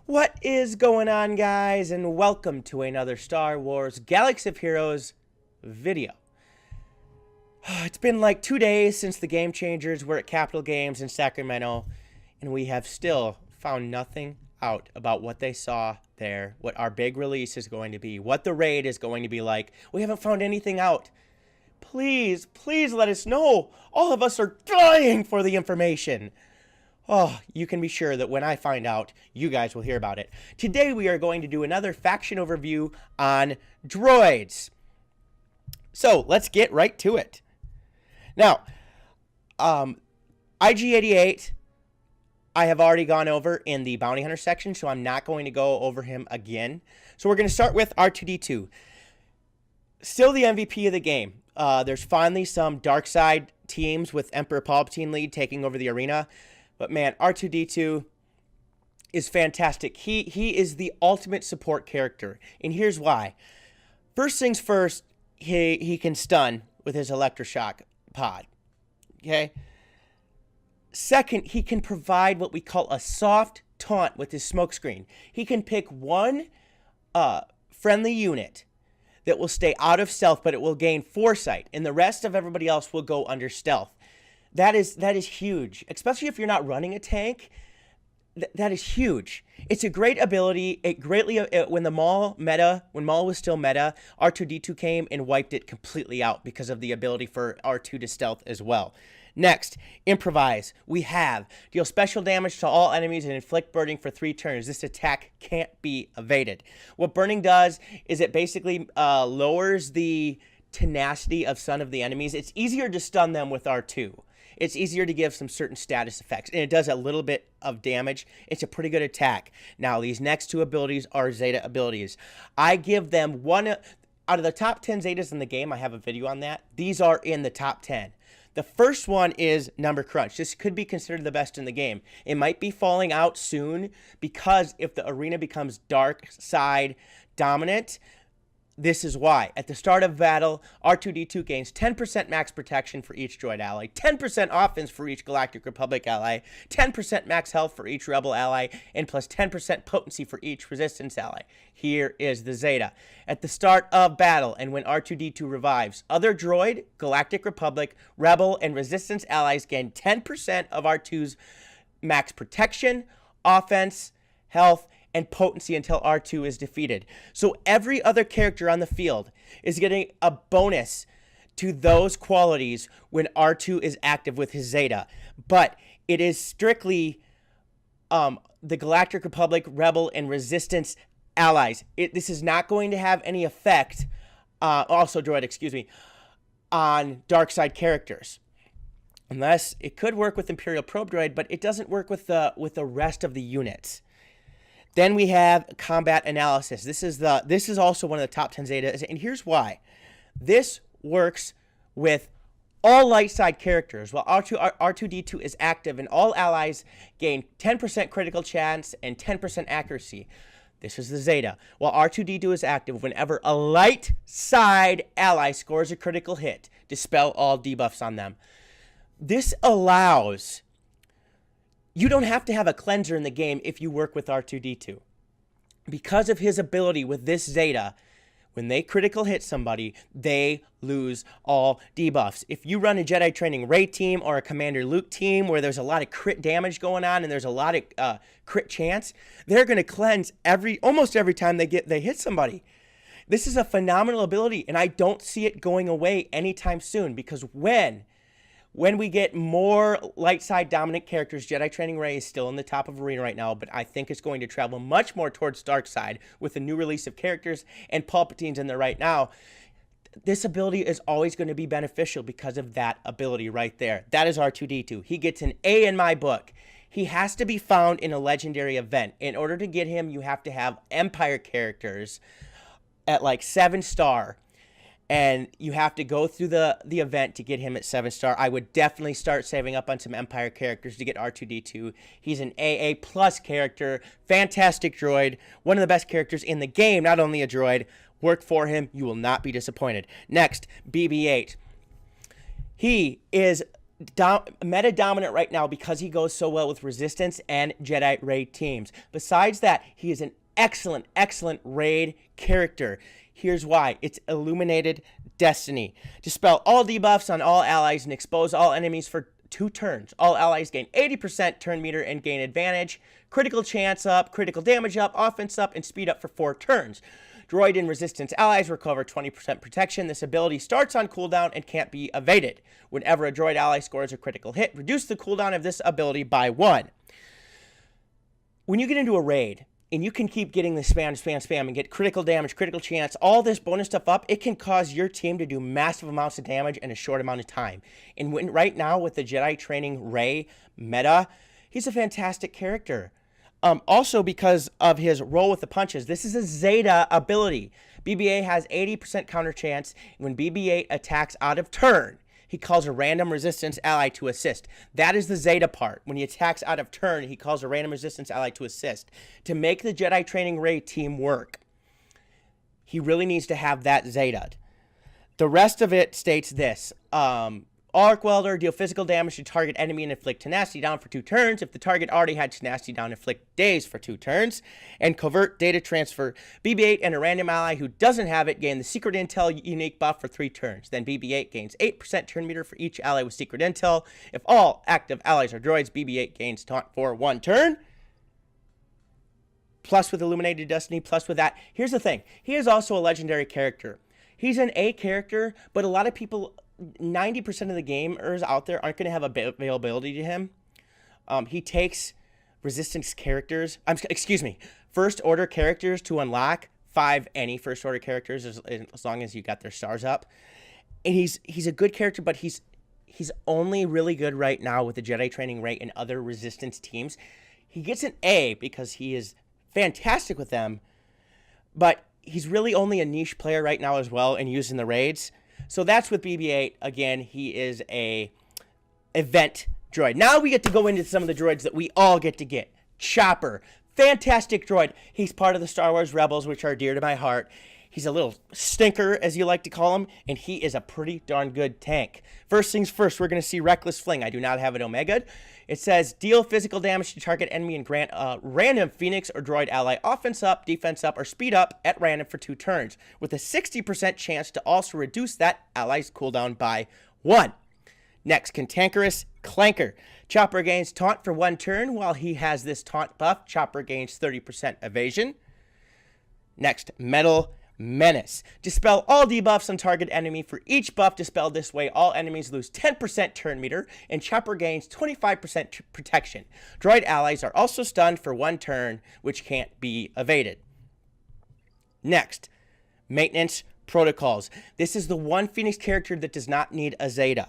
What is going on, guys, and welcome to another Star Wars Galaxy of Heroes video. It's been like 2 days since the Game Changers were at Capital Games in Sacramento, and we have still found nothing out about what they saw there, what our big release is going to be, what the raid is going to be like. We haven't found anything out. Please, please let us know. All of us are dying for the information. Oh, you can be sure that when I find out, you guys will hear about it. Today we are going to do another faction overview on droids. So let's get right to it. Now, IG-88, I have already gone over in the Bounty Hunter section, so I'm not going to go over him again. So we're going to start with R2-D2. Still the MVP of the game. There's finally some dark side teams with Emperor Palpatine lead taking over the arena. But man, R2-D2 is fantastic. He is the ultimate support character. And here's why. First things first, he can stun with his electroshock pod. Okay? Second, he can provide what we call a soft taunt with his smokescreen. He can pick one friendly unit that will stay out of stealth, but it will gain foresight. And the rest of everybody else will go under stealth. That is huge, especially if you're not running a tank. That is huge. It's a great ability. It greatly when Maul was still meta, R2-D2 came and wiped it completely out because of the ability for R2 to stealth as well. Next, improvise. We have deal special damage to all enemies and inflict burning for 3 turns. This attack can't be evaded. What burning does is it basically lowers the tenacity of some of the enemies. It's easier to stun them with R2. It's easier to give some certain status effects, and it does a little bit of damage. It's a pretty good attack. Now, these next 2 abilities are Zeta abilities. I give them one out of the top 10 Zetas in the game. I have a video on that. These are in the top 10. The first one is Number Crunch. This could be considered the best in the game. It might be falling out soon because if the arena becomes dark side dominant, this is why. At the start of battle, R2-D2 gains 10% max protection for each droid ally, 10% offense for each Galactic Republic ally, 10% max health for each Rebel ally, and plus 10% potency for each Resistance ally. Here is the Zeta. At the start of battle, and when R2-D2 revives, other droid, Galactic Republic, Rebel, and Resistance allies gain 10% of R2's max protection, offense, health, and potency until R2 is defeated. So every other character on the field is getting a bonus to those qualities when R2 is active with his Zeta. But it is strictly the Galactic Republic, Rebel, and Resistance allies. This is not going to have any effect, also Droid, excuse me, on dark side characters. Unless it could work with Imperial Probe Droid, but it doesn't work with the rest of the units. Then we have combat analysis. This is also one of the top 10 Zetas, and here's why. This works with all light side characters. While R2-D2 is active, and all allies gain 10% critical chance and 10% accuracy. This is the Zeta. While R2-D2 is active, whenever a light side ally scores a critical hit, dispel all debuffs on them. This allows... You don't have to have a cleanser in the game if you work with R2-D2. Because of his ability with this Zeta, when they critical hit somebody, they lose all debuffs. If you run a Jedi Training Rey team or a Commander Luke team where there's a lot of crit damage going on and there's a lot of crit chance, they're going to cleanse almost every time they hit somebody. This is a phenomenal ability, and I don't see it going away anytime soon because when we get more light side dominant characters, Jedi Training Rey is still in the top of arena right now, but I think it's going to travel much more towards dark side with the new release of characters, and Palpatine's in there right now. This ability is always going to be beneficial because of that ability right there. That is R2-D2. He gets an A in my book. He has to be found in a legendary event. In order to get him, you have to have Empire characters at like 7-star. And you have to go through the event to get him at 7-star. I would definitely start saving up on some Empire characters to get R2-D2. He's an AA plus character. Fantastic droid. One of the best characters in the game. Not only a droid. Work for him. You will not be disappointed. Next, BB-8. He is meta dominant right now because he goes so well with Resistance and Jedi raid teams. Besides that, he is an excellent raid character. Here's why. It's Illuminated Destiny. Dispel all debuffs on all allies and expose all enemies for 2 turns. All allies gain 80% turn meter and gain advantage. Critical chance up, critical damage up, offense up, and speed up for 4 turns. Droid and Resistance allies recover 20% protection. This ability starts on cooldown and can't be evaded. Whenever a Droid ally scores a critical hit, reduce the cooldown of this ability by 1. When you get into a raid, and you can keep getting the spam, and get critical damage, critical chance, all this bonus stuff up, it can cause your team to do massive amounts of damage in a short amount of time. And right now, with the Jedi training Rey meta, he's a fantastic character. Also, because of his roll with the punches, this is a Zeta ability. BB-8 has 80% counter chance when BB-8 attacks out of turn. He calls a random Resistance ally to assist. That is the Zeta part. When he attacks out of turn, he calls a random Resistance ally to assist. To make the Jedi Training Rey team work, he really needs to have that Zeta. The rest of it states this. Arc Welder, deal physical damage to target enemy and inflict tenacity down for 2 turns. If the target already had tenacity down, inflict daze for 2 turns. And covert data transfer. BB-8 and a random ally who doesn't have it gain the secret intel unique buff for 3 turns. Then BB-8 gains 8% turn meter for each ally with secret intel. If all active allies are droids, BB-8 gains taunt for 1 turn. Plus with Illuminated Destiny, plus with that. Here's the thing. He is also a legendary character. He's an A character, but a lot of people... 90% of the gamers out there aren't going to have availability to him. He takes Resistance characters, first order characters to unlock 5 any first order characters as long as you got their stars up. And he's a good character, but he's only really good right now with the Jedi Training Rey and other Resistance teams. He gets an A because he is fantastic with them, but he's really only a niche player right now as well and using the raids. So that's with BB-8. Again, he is a event droid. Now we get to go into some of the droids that we all get to get. Chopper. Fantastic droid. He's part of the Star Wars Rebels, which are dear to my heart. He's a little stinker, as you like to call him, and he is a pretty darn good tank. First things first, we're going to see Reckless Fling. I do not have it Omega. It says, deal physical damage to target enemy and grant a random Phoenix or Droid ally offense up, defense up, or speed up at random for 2 turns, with a 60% chance to also reduce that ally's cooldown by 1. Next, Cantankerous Clanker. Chopper gains taunt for 1 turn. While he has this taunt buff, Chopper gains 30% evasion. Next, Metal Menace. Dispel all debuffs on target enemy. For each buff dispelled this way, all enemies lose 10% turn meter, and Chopper gains 25% protection. Droid allies are also stunned for 1 turn, which can't be evaded. Next, Maintenance Protocols. This is the one Phoenix character that does not need a Zeta.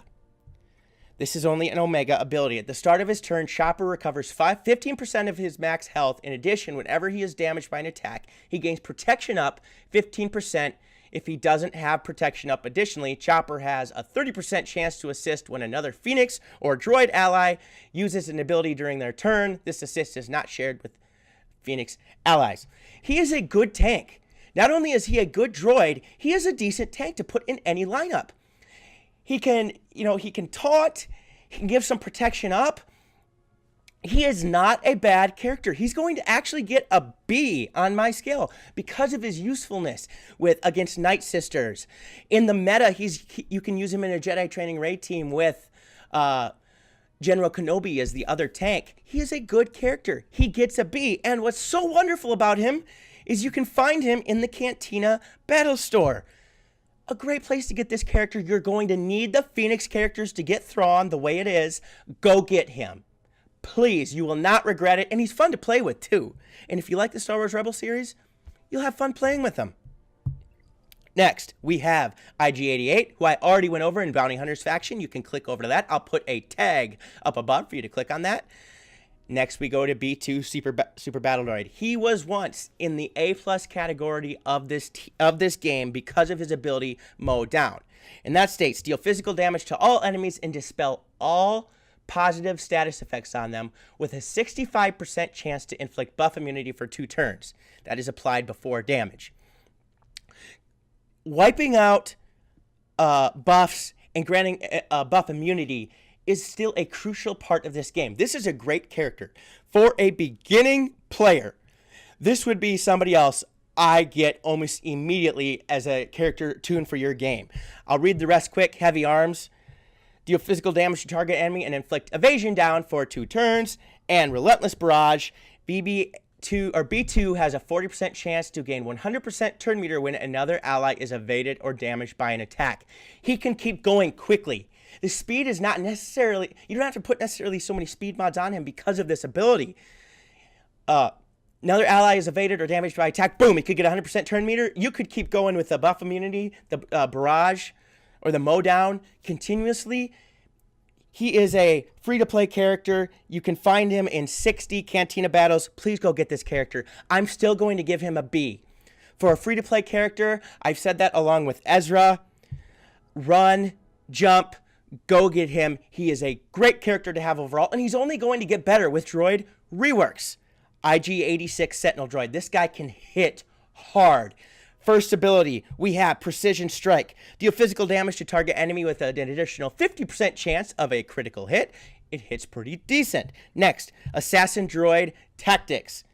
This is only an Omega ability. At the start of his turn, Chopper recovers 15% of his max health. In addition, whenever he is damaged by an attack, he gains protection up 15%. If he doesn't have protection up additionally, Chopper has a 30% chance to assist when another Phoenix or Droid ally uses an ability during their turn. This assist is not shared with Phoenix allies. He is a good tank. Not only is he a good droid, he is a decent tank to put in any lineup. He can taunt, he can give some protection up. He is not a bad character. He's going to actually get a B on my scale because of his usefulness against Night Sisters. In the meta, you can use him in a Jedi Training Rey team with General Kenobi as the other tank. He is a good character. He gets a B. And what's so wonderful about him is you can find him in the Cantina Battle Store. A great place to get this character. You're going to need the Phoenix characters to get Thrawn the way it is. Go get him. Please, you will not regret it. And he's fun to play with, too. And if you like the Star Wars Rebel series, you'll have fun playing with him. Next, we have IG-88, who I already went over in Bounty Hunters faction. You can click over to that. I'll put a tag up above for you to click on that. Next, we go to B2 Super Battle Droid. He was once in the A+ category of this game because of his ability Mow Down. And that states, deal physical damage to all enemies and dispel all positive status effects on them with a 65% chance to inflict buff immunity for 2 turns. That is applied before damage. Wiping out buffs and granting buff immunity is still a crucial part of this game. This is a great character. For a beginning player, this would be somebody else I get almost immediately as a character tuned for your game. I'll read the rest quick. Heavy arms. Deal physical damage to target enemy and inflict evasion down for 2 turns. And relentless barrage. B2 has a 40% chance to gain 100% turn meter when another ally is evaded or damaged by an attack. He can keep going quickly. The speed is not necessarily, you don't have to put necessarily so many speed mods on him because of this ability. Another ally is evaded or damaged by attack. Boom, he could get 100% turn meter. You could keep going with the buff immunity, the barrage, or the mow down continuously. He is a free-to-play character. You can find him in 60 Cantina battles. Please go get this character. I'm still going to give him a B. For a free-to-play character, I've said that along with Ezra. Run, jump, go get him. He is a great character to have overall, and he's only going to get better with Droid reworks. IG-86 Sentinel Droid. This guy can hit hard. First ability, we have Precision Strike. Deal physical damage to target enemy with an additional 50% chance of a critical hit. It hits pretty decent. Next, Assassin Droid Tactics.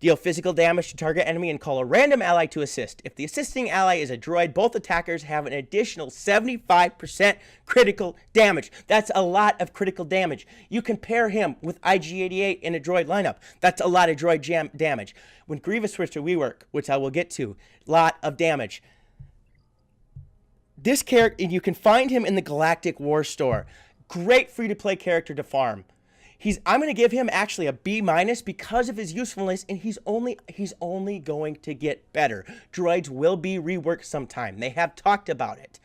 Deal physical damage to target enemy and call a random ally to assist. If the assisting ally is a droid, both attackers have an additional 75% critical damage. That's a lot of critical damage. You can pair him with IG-88 in a droid lineup. That's a lot of droid damage. When Grievous switched to rework, which I will get to, lot of damage. This character, you can find him in the Galactic War Store. Great free-to-play character to farm. I'm going to give him actually a B- because of his usefulness, and he's only going to get better. Droids will be reworked sometime. They have talked about it.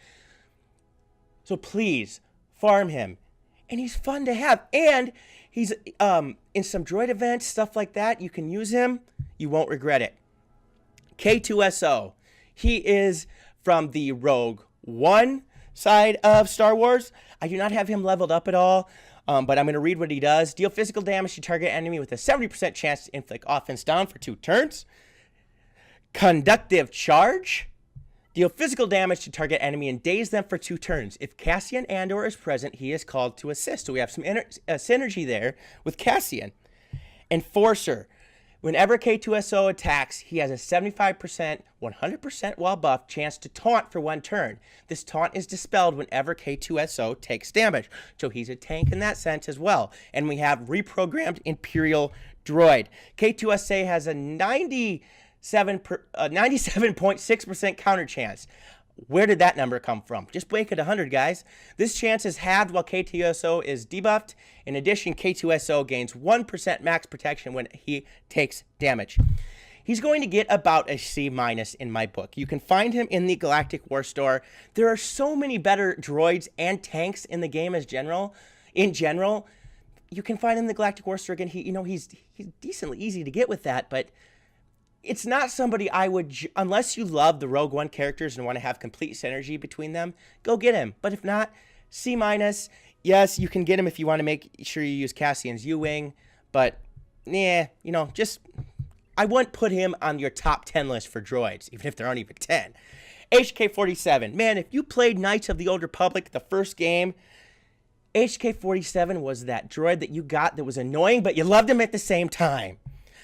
So please, farm him. And he's fun to have. And he's in some droid events, stuff like that. You can use him. You won't regret it. K2SO. He is from the Rogue One side of Star Wars. I do not have him leveled up at all. But I'm going to read what he does. Deal physical damage to target enemy with a 70% chance to inflict offense down for 2 turns. Conductive Charge. Deal physical damage to target enemy and daze them for 2 turns. If Cassian Andor is present, he is called to assist. So we have some synergy there with Cassian. Enforcer. Whenever K2SO attacks, he has a 75%, 100% while buffed chance to taunt for 1 turn. This taunt is dispelled whenever K2SO takes damage. So he's a tank in that sense as well. And we have reprogrammed Imperial Droid. K2SO has a 97.6% counter chance. Where did that number come from? Just make it 100, guys. This chance is halved while K2SO is debuffed. In addition, K2SO gains 1% max protection when he takes damage. He's going to get about a C- in my book. You can find him in the Galactic War Store. There are so many better droids and tanks in the game in general. You can find him in the Galactic War Store again. He's decently easy to get with that, but it's not somebody I would, unless you love the Rogue One characters and want to have complete synergy between them, go get him. But if not, C-. Yes, you can get him if you want to make sure you use Cassian's U-Wing, but I wouldn't put him on your top 10 list for droids, even if there aren't even 10. HK-47. Man, if you played Knights of the Old Republic, the first game, HK-47 was that droid that you got that was annoying, but you loved him at the same time.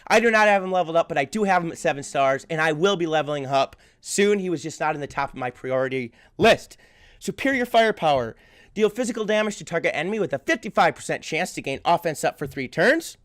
I do not have him leveled up, but I do have him at 7 stars, and I will be leveling up soon. He was just not in the top of my priority list. Superior Firepower. Deal physical damage to target enemy with a 55% chance to gain offense up for 3 turns.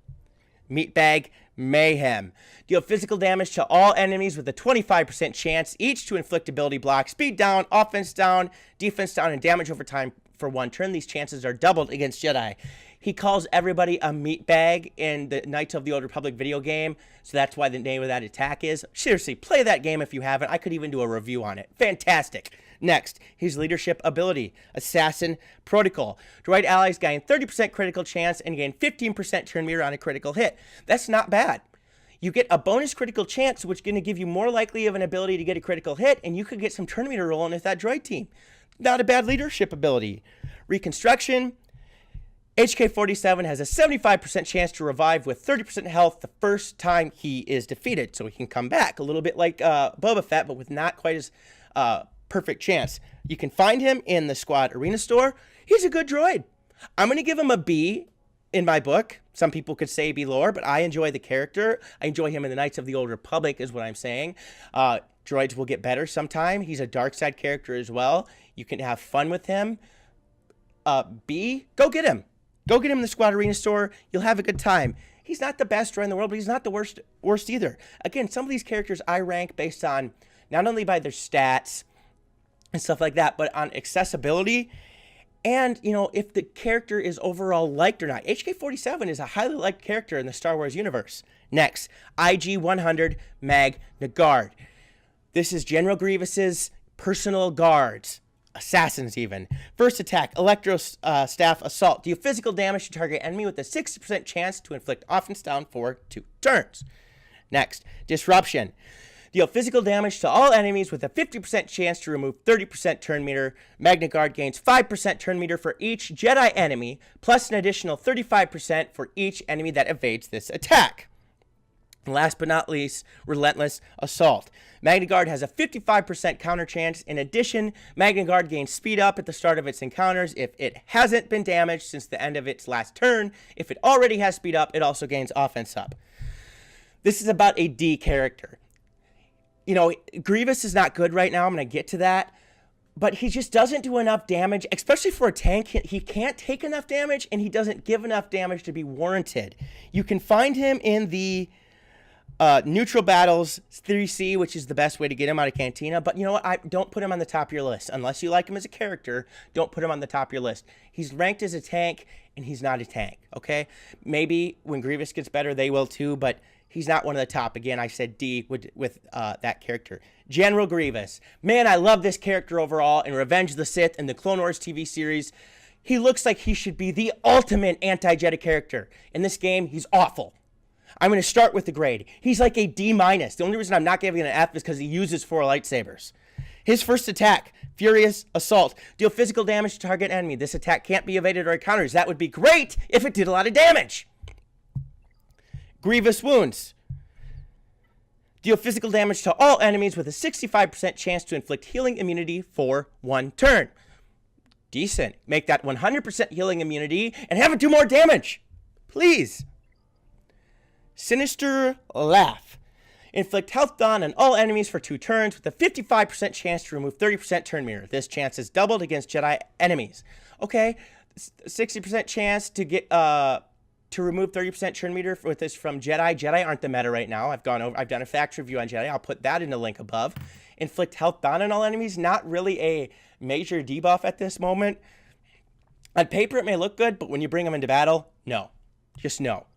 Meatbag Mayhem. Deal physical damage to all enemies with a 25% chance each to inflict ability block, speed down, offense down, defense down, and damage over time for 1 turn. These chances are doubled against Jedi. He calls everybody a meatbag in the Knights of the Old Republic video game, so that's why the name of that attack is. Seriously, play that game if you haven't. I could even do a review on it. Fantastic. Next, his leadership ability, Assassin Protocol. Droid allies gain 30% critical chance and gain 15% turn meter on a critical hit. That's not bad. You get a bonus critical chance, which is going to give you more likely of an ability to get a critical hit, and you could get some turn meter rolling with that droid team. Not a bad leadership ability. Reconstruction. HK-47 has a 75% chance to revive with 30% health the first time he is defeated, so he can come back. A little bit like Boba Fett, but with not quite as perfect chance. You can find him in the Squad Arena Store. He's a good droid. I'm going to give him a B in my book. Some people could say B lore, but I enjoy the character. I enjoy him in the Knights of the Old Republic is what I'm saying. Droids will get better sometime. He's a dark side character as well. You can have fun with him. B, go get him. Go get him in the Squad Arena store. You'll have a good time. He's not the best droid in the world, but he's not the worst either. Again, some of these characters I rank based on not only by their stats and stuff like that, but on accessibility and, you know, if the character is overall liked or not. HK-47 is a highly liked character in the Star Wars universe. Next, IG-100 MagnaGuard. This is General Grievous's personal guards. Assassins even. First attack, Electro Staff Assault. Deal physical damage to target enemy with a 60% chance to inflict offense down for 2 turns. Next, Disruption. Deal physical damage to all enemies with a 50% chance to remove 30% turn meter. MagnaGuard gains 5% turn meter for each Jedi enemy, plus an additional 35% for each enemy that evades this attack. And last but not least, Relentless Assault. MagnaGuard has a 55% counter chance. In addition, MagnaGuard gains speed up at the start of its encounters if it hasn't been damaged since the end of its last turn. If it already has speed up, it also gains offense up. This is about a D character. You know, Grievous is not good right now. I'm going to get to that. But he just doesn't do enough damage, especially for a tank. He can't take enough damage, and he doesn't give enough damage to be warranted. You can find him in the neutral battles 3C, which is the best way to get him out of Cantina. But you know what? Don't put him on the top of your list. Unless you like him as a character, don't put him on the top of your list. He's ranked as a tank, and he's not a tank, okay? Maybe when Grievous gets better, they will too, but he's not one of the top. Again, I said D with that character. General Grievous. Man, I love this character overall in Revenge of the Sith and the Clone Wars TV series. He looks like he should be the ultimate anti-Jedi character. In this game, he's awful. I'm going to start with the grade. He's like a D-. The only reason I'm not giving it an F is because he uses 4 lightsabers. His first attack, Furious Assault. Deal physical damage to target enemy. This attack can't be evaded or counters. That would be great if it did a lot of damage. Grievous Wounds. Deal physical damage to all enemies with a 65% chance to inflict healing immunity for 1 turn. Decent. Make that 100% healing immunity and have it do more damage. Please. Sinister Laugh. Inflict health down on all enemies for 2 turns with a 55% chance to remove 30% turn meter. This chance is doubled against Jedi enemies. Okay, 60% chance to get to remove 30% turn meter with this from Jedi. Jedi aren't the meta right now. I've done a fact review on Jedi. I'll put that in the link above. Inflict health down on all enemies. Not really a major debuff at this moment. On paper, it may look good, but when you bring them into battle, no. Just no.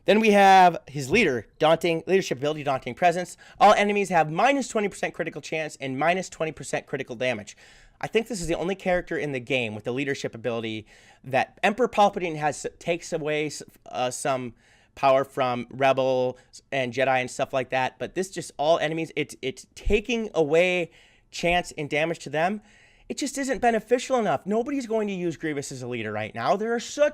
Then we have his leader, leadership ability, Daunting Presence. All enemies have minus 20% critical chance and minus 20% critical damage. I think this is the only character in the game with the leadership ability that Emperor Palpatine takes away some power from Rebel and Jedi and stuff like that. But this just all enemies, it's taking away chance and damage to them. It just isn't beneficial enough. Nobody's going to use Grievous as a leader right now. There are so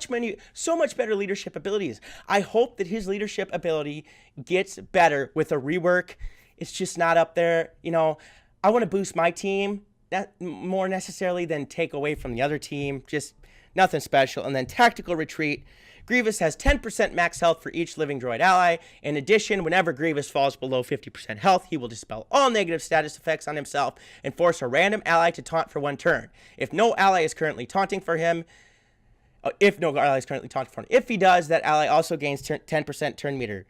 much better leadership abilities. I hope that his leadership ability gets better with a rework. It's just not up there. You know, I want to boost my team more necessarily than take away from the other team. Just nothing special. And then Tactical Retreat. Grievous has 10% max health for each living droid ally. In addition, whenever Grievous falls below 50% health, he will dispel all negative status effects on himself and force a random ally to taunt for 1 turn. If no ally is currently taunting for him, if he does, that ally also gains 10% turn meter.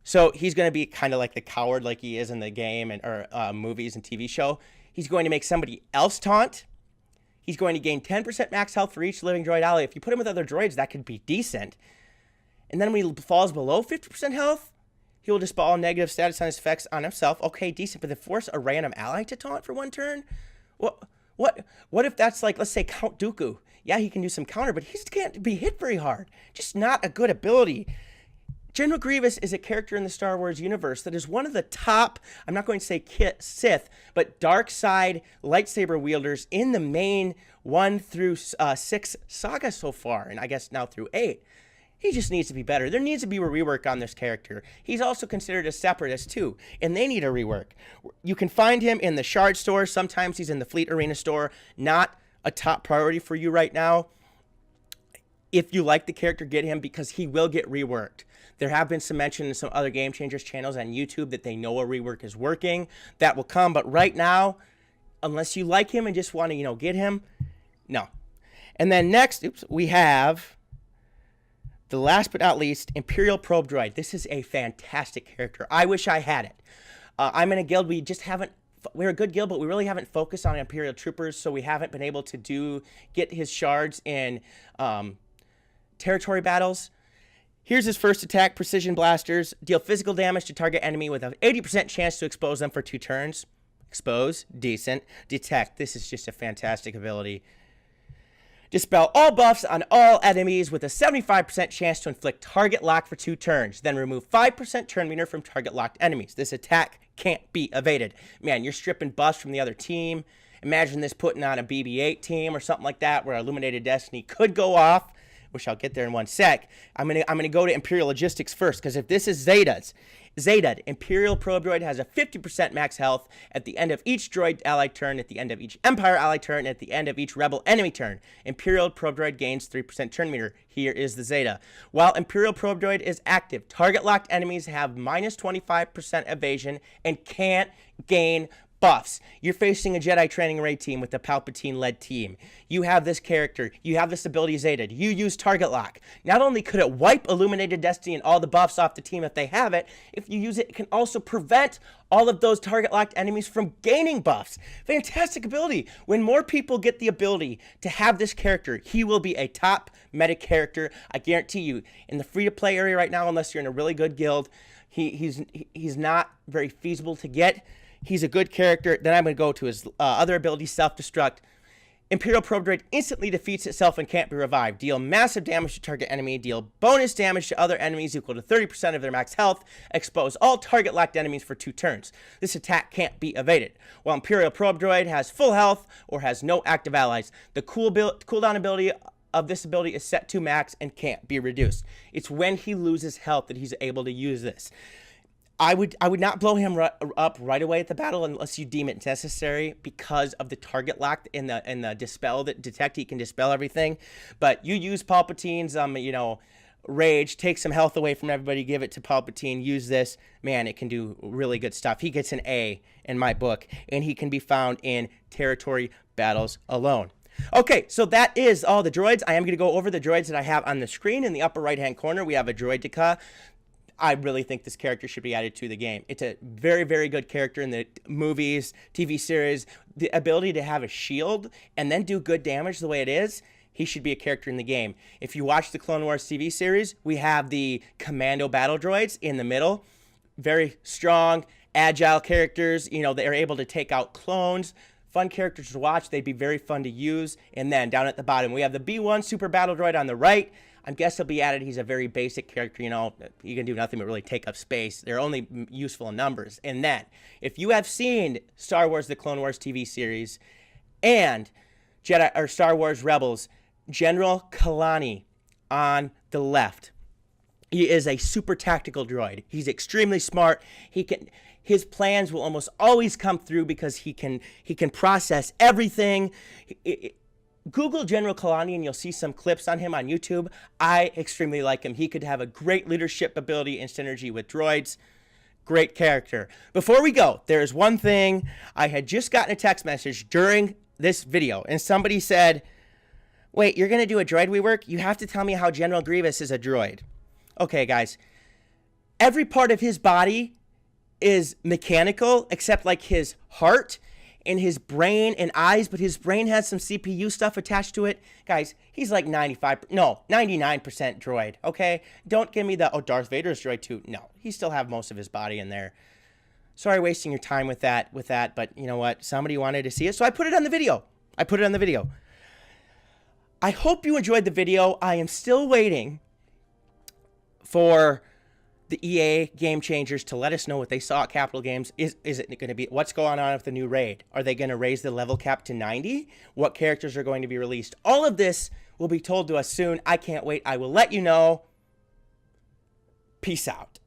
So he's going to be kind of like the coward like he is in the game or movies and TV show. He's going to make somebody else taunt. He's going to gain 10% max health for each living droid ally. If you put him with other droids, that could be decent. And then when he falls below 50% health, he will dispel all negative status on his effects on himself. Okay, decent. But then force a random ally to taunt for 1 turn? What if that's like, let's say, Count Dooku? Yeah, he can do some counter, but he can't be hit very hard. Just not a good ability. General Grievous is a character in the Star Wars universe that is one of the top, I'm not going to say Sith, but dark side lightsaber wielders in the main 1 through 6 saga so far, and I guess now through 8. He just needs to be better. There needs to be a rework on this character. He's also considered a separatist too, and they need a rework. You can find him in the Shard store. Sometimes he's in the Fleet Arena store. Not a top priority for you right now. If you like the character, get him, because he will get reworked. There have been some mention in some other Game Changers channels on YouTube that they know a rework is working. That will come, but right now, unless you like him and just want to, get him, no. And then next, we have the last but not least, Imperial Probe Droid. This is a fantastic character. I wish I had it. I'm in a guild. We're a good guild, but we really haven't focused on Imperial Troopers, so we haven't been able to get his shards in territory battles. Here's his first attack, Precision Blasters. Deal physical damage to target enemy with an 80% chance to expose them for 2 turns. Expose, decent. Detect, this is just a fantastic ability. Dispel all buffs on all enemies with a 75% chance to inflict target lock for 2 turns. Then remove 5% turn meter from target locked enemies. This attack can't be evaded. Man, you're stripping buffs from the other team. Imagine this putting on a BB-8 team or something like that where Illuminated Destiny could go off, which I'll get there in one sec. I'm gonna go to Imperial Logistics first, because if this is Zeta's, Imperial Probe Droid has a 50% max health at the end of each droid ally turn, at the end of each Empire ally turn, and at the end of each Rebel enemy turn. Imperial Probe Droid gains 3% turn meter. Here is the Zeta. While Imperial Probe Droid is active, target locked enemies have minus 25% evasion and can't gain buffs. You're facing a Jedi training raid team with a Palpatine-led team. You have this character. You have this ability Zeta. You use target lock. Not only could it wipe Illuminated Destiny and all the buffs off the team if they have it, if you use it, it can also prevent all of those target-locked enemies from gaining buffs. Fantastic ability. When more people get the ability to have this character, he will be a top meta character. I guarantee you. In the free-to-play area right now, unless you're in a really good guild, he's not very feasible to get. He's a good character. Then I'm going to go to his other ability, Self-Destruct. Imperial Probe Droid instantly defeats itself and can't be revived. Deal massive damage to target enemy. Deal bonus damage to other enemies equal to 30% of their max health. Expose all target locked enemies for 2 turns. This attack can't be evaded. While Imperial Probe Droid has full health or has no active allies, the cooldown ability of this ability is set to max and can't be reduced. It's when he loses health that he's able to use this. I would not blow him up right away at the battle unless you deem it necessary, because of the target lock and the dispel that detect. He can dispel everything, but you use Palpatine's rage, take some health away from everybody, give it to Palpatine. Use this, man. It can do really good stuff. He gets an A in my book, and he can be found in territory battles alone. Okay, so that is all the droids. I am going to go over the droids that I have on the screen. In the upper right-hand corner, we have a Droideka. I really think this character should be added to the game. It's a very, very good character in the movies, TV series. The ability to have a shield and then do good damage the way it is, he should be a character in the game. If you watch the Clone Wars TV series, we have the Commando Battle Droids in the middle. Very strong, agile characters. They're able to take out clones. Fun characters to watch. They'd be very fun to use. And then down at the bottom, we have the B1 Super Battle Droid on the right. I guess he'll be added. He's a very basic character, he can do nothing but really take up space. They're only useful in numbers. And then, if you have seen Star Wars The Clone Wars TV series and Star Wars Rebels, General Kalani on the left, he is a super tactical droid. He's extremely smart. His plans will almost always come through because he can process everything. Google General Kalani and you'll see some clips on him on YouTube. I extremely like him. He could have a great leadership ability and synergy with droids. Great character. Before we go, there is one thing. I had just gotten a text message during this video, and somebody said, wait, you're going to do a droid rework? You have to tell me how General Grievous is a droid. Okay, guys. Every part of his body is mechanical except like his heart and his brain and eyes, but his brain has some CPU stuff attached to it. Guys, he's like 99% droid, okay? Don't give me the, Darth Vader's droid too. No, he still have most of his body in there. Sorry wasting your time with that, but you know what? Somebody wanted to see it, so I put it on the video. I hope you enjoyed the video. I am still waiting for the EA Game Changers to let us know what they saw at Capital Games. Is it going to be, what's going on with the new raid? Are they going to raise the level cap to 90? What characters are going to be released? All of this will be told to us soon. I can't wait. I will let you know. Peace out.